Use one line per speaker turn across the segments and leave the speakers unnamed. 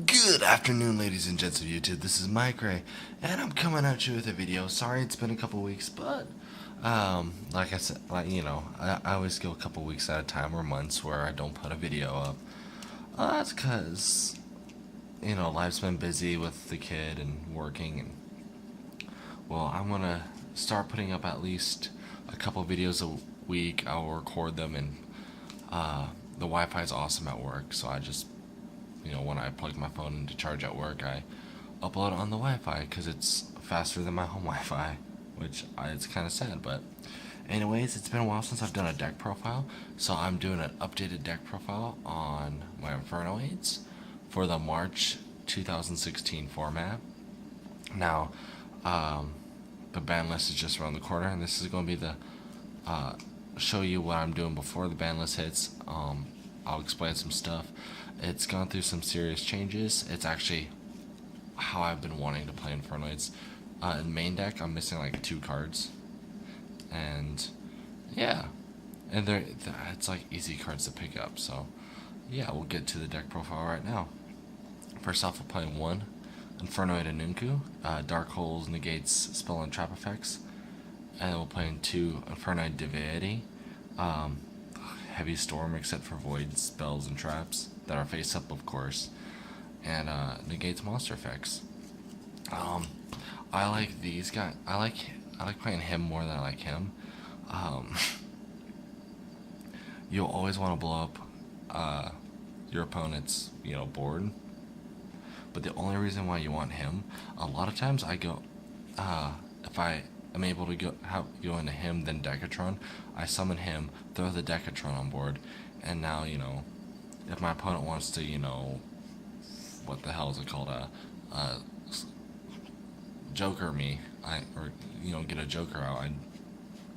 Good afternoon, ladies and gents of YouTube. This is Mike Ray, and I'm coming at you with a video. Sorry it's been a couple weeks, but like I said, I always go a couple weeks at a time or months where I don't put a video up. That's because life's been busy with the kid and working, and well, I'm gonna start putting up at least a couple videos a week. I'll record them, and the Wi-Fi is awesome at work, so I just when I plug my phone into charge at work, I upload it on the Wi-Fi because it's faster than my home Wi-Fi, which it's kind of sad. But anyways, it's been a while since I've done a deck profile, so I'm doing an updated deck profile on my Infernoids for the March 2016 format. Now, the ban list is just around the corner, and this is going to be the show you what I'm doing before the ban list hits. I'll explain some stuff. It's gone through some serious changes. It's actually how I've been wanting to play Infernoids. In main deck, I'm missing like 2 cards, and yeah, and it's like easy cards to pick up. So yeah, we'll get to the deck profile right now. First off, we're playing 1 Infernoid Anunku. Dark Holes negates spell and trap effects, and we're playing 2 Infernoid Divinity. Heavy Storm except for void spells and traps that are face up, of course, and negates monster effects. I like these guys. I like playing him more than I like him. You'll always want to blow up your opponent's board, but the only reason why you want him, a lot of times I go if I am able to go into him, then Decatron, I summon him, throw the Decatron on board, and now if my opponent wants to what the hell is it called, Joker me, get a Joker out, I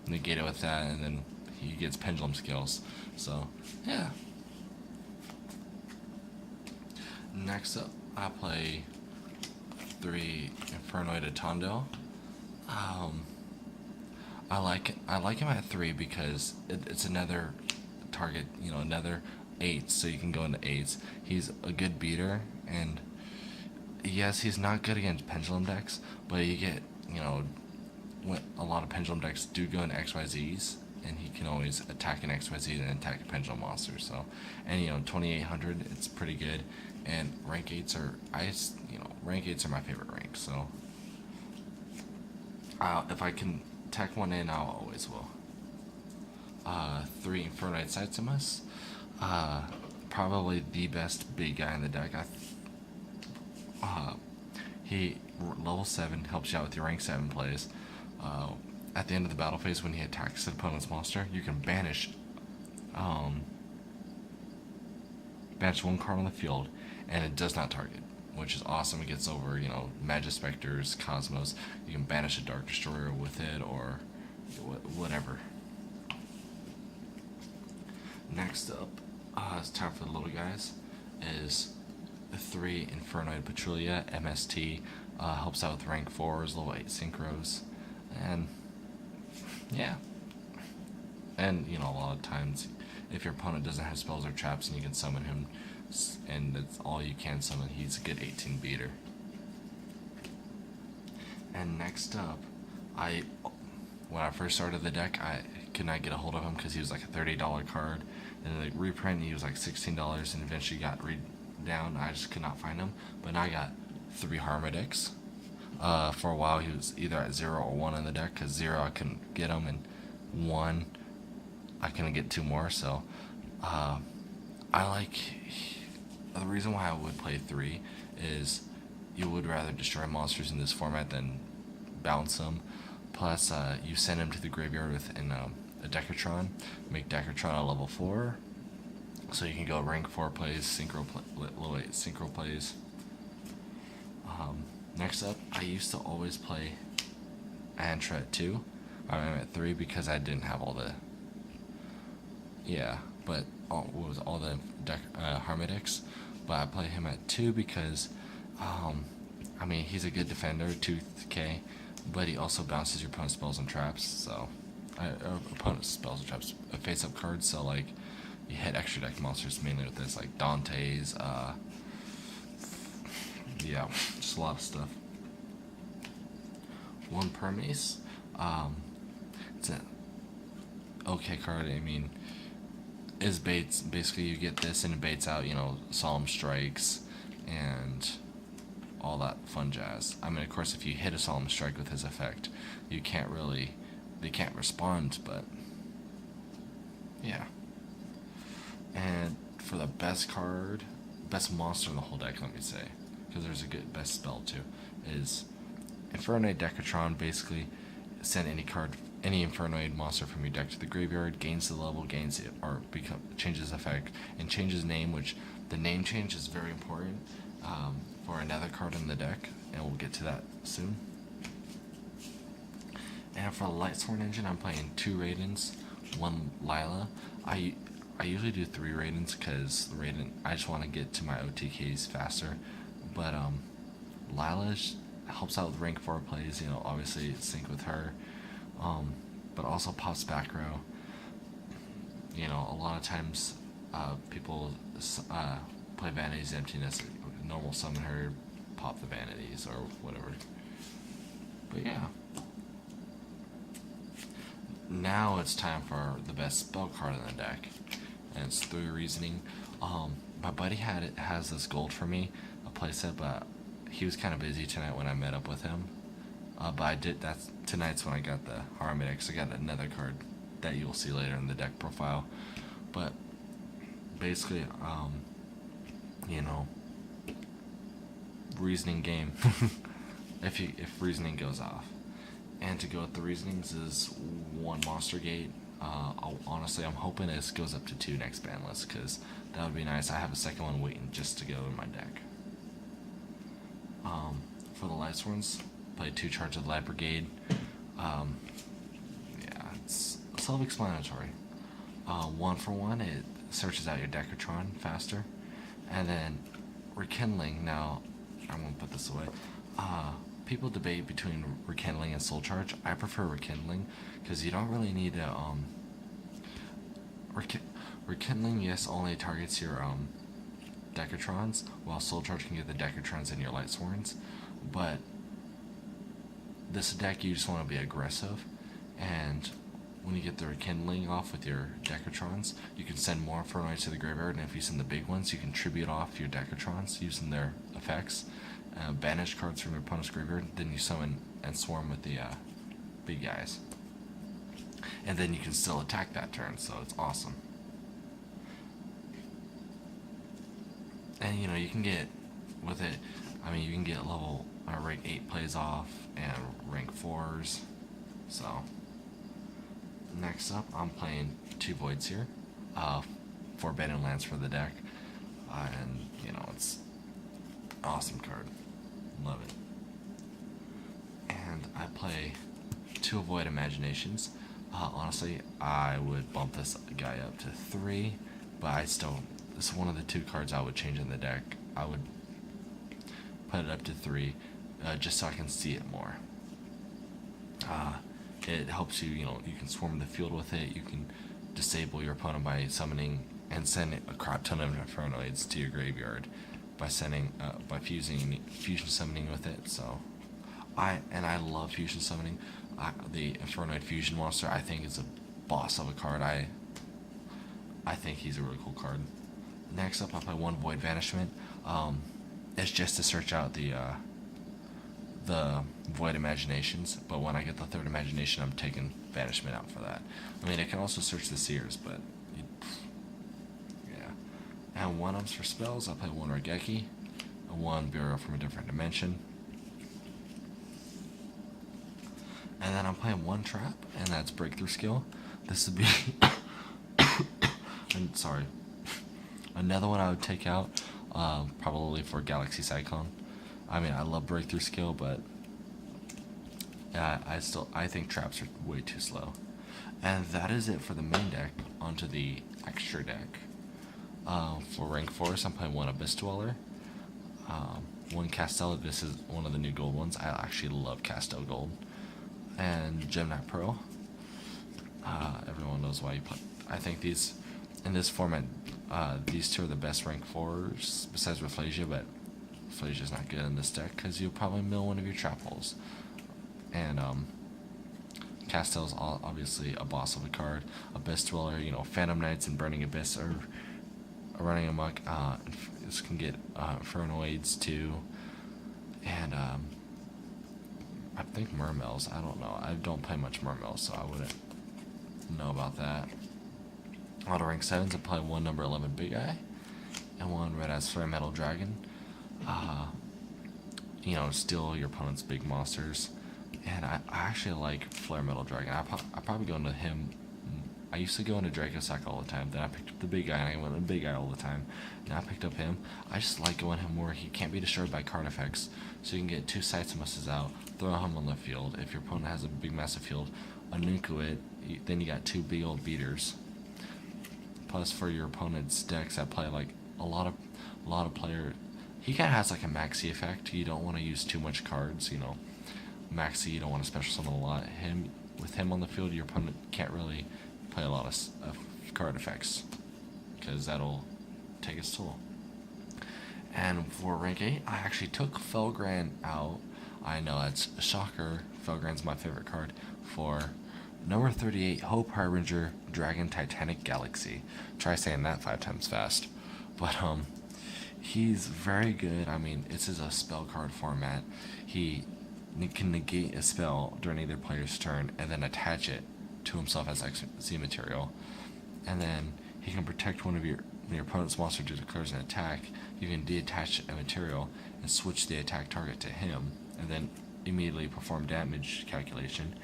negate it with that, and then he gets pendulum skills. So yeah. Next up, I play 3 Infernoid Atondo. I like him at 3 because it's another target, another 8, so you can go into 8s. He's a good beater, and yes, he's not good against pendulum decks, but you get, when a lot of pendulum decks do go into XYZs, and he can always attack an XYZ and attack a pendulum monster. So, and 2800, it's pretty good, and rank 8s are rank 8s are my favorite rank. So, if I can tech one in, I'll always will. 3 Infernoid Saitsumas. Probably the best big guy in the deck. He level 7 helps you out with your rank 7 plays. At the end of the battle phase, when he attacks the opponent's monster, you can banish 1 card on the field, and it does not target, which is awesome. It gets over, Magispectors, Cosmos. You can banish a Dark Destroyer with it, or whatever. Next up, it's time for the little guys, is the 3 Infernoid Patrulia MST. Helps out with rank 4s, level 8 synchros, and yeah. And a lot of times, if your opponent doesn't have spells or traps and you can summon him, and that's all you can summon, he's a good 18 beater. And next up, when I first started the deck, I could not get a hold of him because he was like a $30 card, and the reprint he was like $16, and eventually got down. I just could not find him, but now I got 3 Harmodics. For a while he was either at 0 or 1 in the deck, because 0 I couldn't get him, and 1 I couldn't get 2 more. So the reason why I would play 3 is you would rather destroy monsters in this format than bounce them. Plus, you send him to the graveyard with a Decatron, make Decatron a level 4, so you can go rank 4 plays, level 8 synchro plays. Next up, I used to always play Antra at 2. I'm at 3 because I didn't have all the all the Harmodics, but I play him at 2 because he's a good defender, 2k, but he also bounces your opponent's spells and traps. So opponent's spells and traps, face up cards. So like you hit extra deck monsters mainly with this, like Dante's, yeah, just a lot of stuff. One Permace. It's an okay card. I mean, is baits. Basically, you get this and it baits out, Solemn Strikes and all that fun jazz. I mean, of course, if you hit a Solemn Strike with his effect, they can't respond, but yeah. And for the best monster in the whole deck, let me say, because there's a good best spell too, is Infernoid Decatron. Basically, send any Infernoid monster from your deck to the graveyard, gains the level, gains it, or changes effect, and changes name, which the name change is very important for another card in the deck, and we'll get to that soon. And for the Lightsworn engine, I'm playing 2 Raidens, 1 Lila. I usually do 3 Raidens because the Raiden, I just want to get to my OTKs faster. But Lila helps out with rank 4 plays, obviously sync with her. But also pops back row. A lot of times people play Vanity's Emptiness, normal summon her, pop the Vanities or whatever. But yeah. Now it's time for the best spell card in the deck, and it's 3 Reasoning. My buddy has this gold for me, a playset, but he was kind of busy tonight when I met up with him. But tonight's when I got the Harmonics. I got another card that you'll see later in the deck profile. But basically, Reasoning game. if Reasoning goes off. And to go with the Reasonings is 1 Monster Gate. Honestly, I'm hoping this goes up to 2 next ban list, because that would be nice. I have a second one waiting just to go in my deck. For the Lightsworns, play 2 Charge of the Light Brigade. Yeah, it's self-explanatory. 1 for 1, it searches out your Decatron faster. And then Rekindling, now I'm going to put this away. People debate between Rekindling and Soul Charge. I prefer Rekindling because you don't really need to Rekindling, yes, only targets your Decatrons, while Soul Charge can get the Decatrons and your Lightsworns. But this deck, you just want to be aggressive, and when you get the Rekindling off with your Decatrons, you can send more Infernoids to the graveyard, and if you send the big ones, you can tribute off your Decatrons using their effects. Banish cards from your opponent's graveyard, then you summon and swarm with the big guys. And then you can still attack that turn, so it's awesome. And you can get, with it, you can get rank 8 plays off, and rank 4s, so. Next up, I'm playing 2 Voids here, 4 Abandoned Lands for the deck, and, it's an awesome card. Love it. And I play 2 Void Imaginations. Honestly, I would bump this guy up to 3, but this is one of the 2 cards I would change in the deck. I would put it up to 3, just so I can see it more. It helps you, you can swarm the field with it, you can disable your opponent by summoning and send a crap ton of Infernoids to your graveyard by fusion summoning with it. So I love fusion summoning. The Infernoid fusion monster, I think, is a boss of a card. I think he's a really cool card. Next up, I play 1 Void Vanishment. It's just to search out the Void Imaginations, but when I get the 3rd Imagination, I'm taking Vanishment out for that. It can also search the Seers, but yeah. And 1 ups for spells, I play 1 Regeki, 1 Burial from a Different Dimension, and then I'm playing 1 Trap, and that's Breakthrough Skill. This would be I'm sorry, another one I would take out, probably for Galaxy Cyclone. I love Breakthrough Skill, but I think traps are way too slow. And that is it for the main deck. Onto the extra deck. For rank 4s, I'm playing 1 Abyss Dweller, 1 Castel. This is one of the new gold ones. I actually love Castel Gold. And Gemknight Pro. Everyone knows why you play. I think in this format, these 2 are the best rank 4s besides Rafflesia, but Flash is not good in this deck because you'll probably mill one of your trap holes. And Castell's obviously a boss of a card. Abyss Dweller, you know, Phantom Knights and Burning Abyss are running amok. This can get Infernoids too. And I think Mermails, I don't know. I don't play much Mermails, so I wouldn't know about that. Auto rank 7s, I play one number 11 Big Eye and one red ass Flare Metal Dragon. You know, steal your opponent's big monsters. And I actually like Flare Metal Dragon. I probably go into him. I used to go into Draco Sack all the time. Then I picked up the Big Guy, and I went into Big Guy all the time. Now I picked up him. I just like going him more. He can't be destroyed by card effects, so you can get 2 Sights and Musses out, throw him on the field. If your opponent has a big massive field, unuku it. Then you got 2 big old beaters. Plus, for your opponent's decks that play like a lot of player, he kind of has like a maxi effect. You don't want to use too much cards, you know. Maxi, you don't want to special summon a lot. With him on the field, your opponent can't really play a lot of card effects because that'll take its toll. And for rank 8, I actually took Felgrand out. I know that's a shocker. Felgrand's my favorite card. For number 38, Hope Harbinger Dragon Titanic Galaxy. Try saying that 5 times fast. But he's very good. I mean, this is a spell card format. He can negate a spell during either player's turn and then attach it to himself as XZ material. And then he can protect one of your opponent's monster declares an attack. You can detach a material and switch the attack target to him, and then immediately perform damage calculation.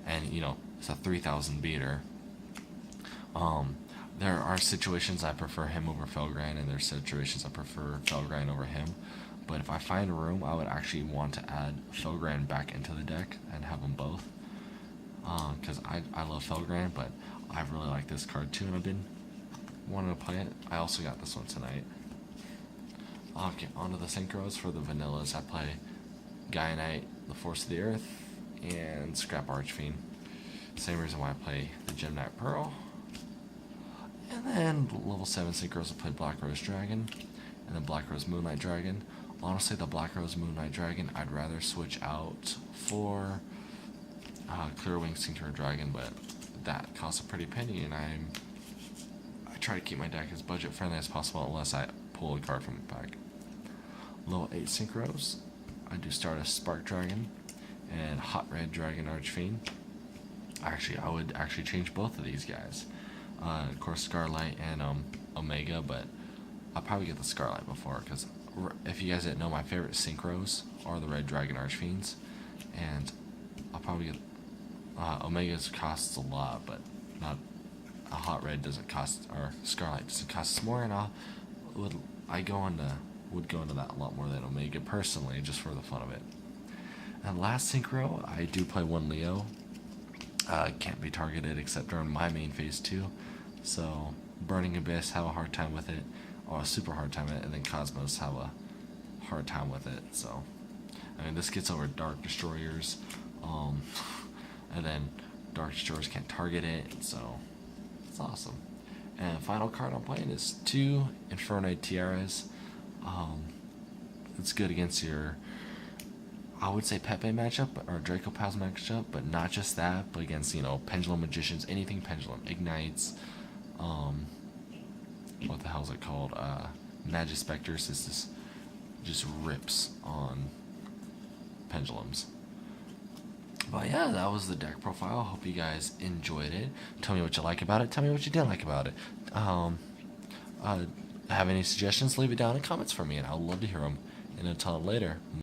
And you know, it's a 3,000 beater. There are situations I prefer him over Felgrand, and there's situations I prefer Felgrand over him. But if I find a room, I would actually want to add Felgrand back into the deck and have them both. Because I love Felgrand, but I really like this card too, and I've been wanting to play it. I also got this one tonight. Okay, onto the synchros. For the vanillas, I play Gaia Knight, the Force of the Earth, and Scrap Archfiend. Same reason why I play the Gem Knight Pearl. And then level 7 synchros, I play Black Rose Dragon, and then Black Rose Moonlight Dragon. Honestly, the Black Rose Moonlight Dragon, I'd rather switch out for Clear Wing Synchro Dragon, but that costs a pretty penny, and I try to keep my deck as budget friendly as possible unless I pull a card from the pack. Level 8 synchros, I do Stardust Spark Dragon and Hot Red Dragon Archfiend. Actually, I would actually change both of these guys. Of course, Scarlight and Omega, but I'll probably get the Scarlight before, because if you guys didn't know, my favorite synchros are the Red Dragon Archfiends, and I'll probably get Omega's costs a lot, but not a Hot Red doesn't cost, or Scarlight doesn't cost more, and would go into that a lot more than Omega personally, just for the fun of it. And last synchro, I do play one Leo. Can't be targeted except during my main phase 2. So Burning Abyss have a hard time with it, or a super hard time with it, and then Cosmos have a hard time with it. So I mean, this gets over Dark Destroyers, and then Dark Destroyers can't target it, so it's awesome. And final card I'm playing is 2 Infernoid Tiaras. It's good against your, I would say, Pepe matchup or Draco Pals matchup, but not just that, but against, you know, Pendulum Magicians, anything Pendulum, Ignites, what the hell is it called? Magispectors. This just rips on Pendulums. But yeah, that was the deck profile. Hope you guys enjoyed it. Tell me what you like about it. Tell me what you didn't like about it. Have any suggestions? Leave it down in the comments for me, and I'll love to hear them. And until later.